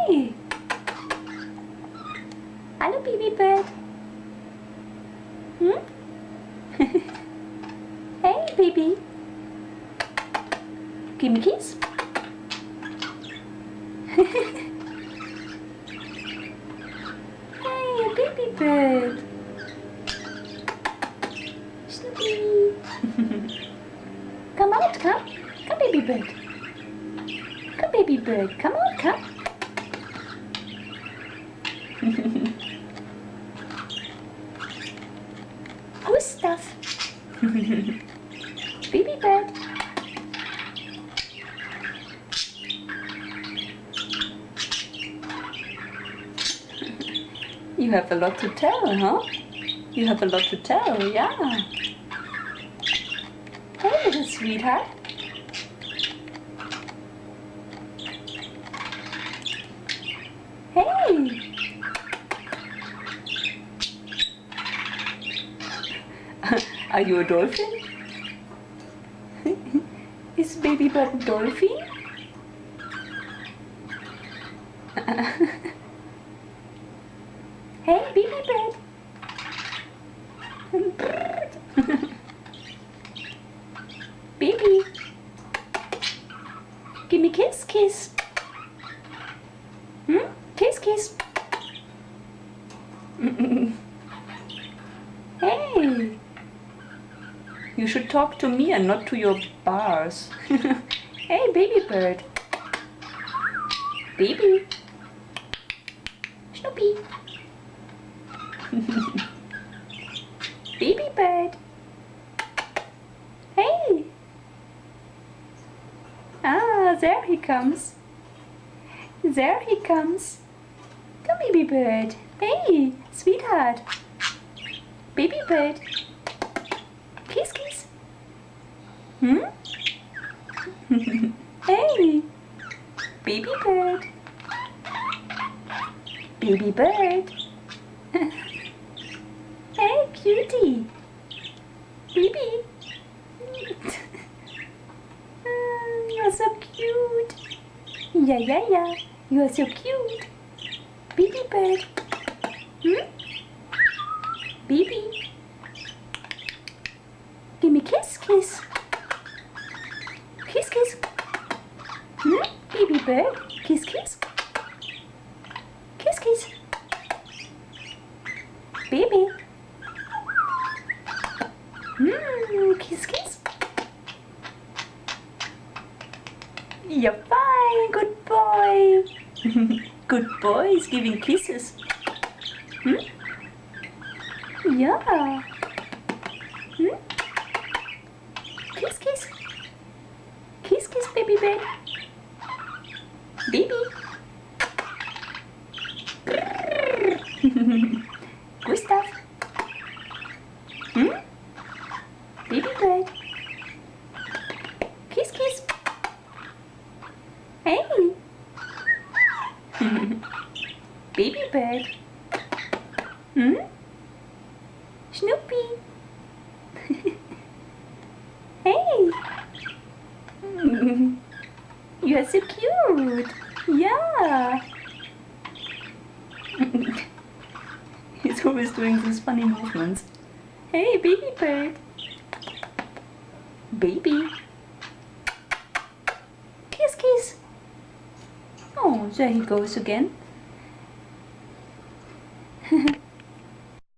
Hey! Hallo Babybird. Hm? Hey Baby. Give me a kiss. Hey Babybird. Snoopy. Come out, come. Come Babybird. Come Babybird. Come out, come. Gustav. Babybird. You have a lot to tell, huh? You have a lot to tell, yeah. Hey, little sweetheart. Hey. Are you a dolphin? Is Babybird a dolphin? Hey, Babybird. Baby. Give me kiss, kiss. Hmm? Kiss, kiss. Hey. You should talk to me and not to your bars. Hey, Babybird. Baby. Snoopy. Babybird. Hey. Ah, there he comes. There he comes. Come, Babybird. Hey, sweetheart. Babybird. Kiss, kiss. Hmm? Hey, Babybird. Babybird. Hey, cutie. Baby. You're so cute. Yeah. You are so cute. Babybird. Hmm? Baby. Give me kiss, kiss. Kiss, kiss. Hmm? Babybird. Kiss, kiss. Kiss, kiss. Baby. Kiss, kiss. You're fine. Good boy. Good boy is giving kisses. Hmm? Yeah. Hmm? Kiss, kiss. Kiss, kiss, Babybird. Baby. Gustav. Hmm? Babybird. Kiss, kiss. Hey. Babybird. Hmm? Snoopy. Hey. You are so cute. Yeah. He's always doing these funny movements. Hey, Babybird. Baby. Kiss, kiss. Oh, there he goes again.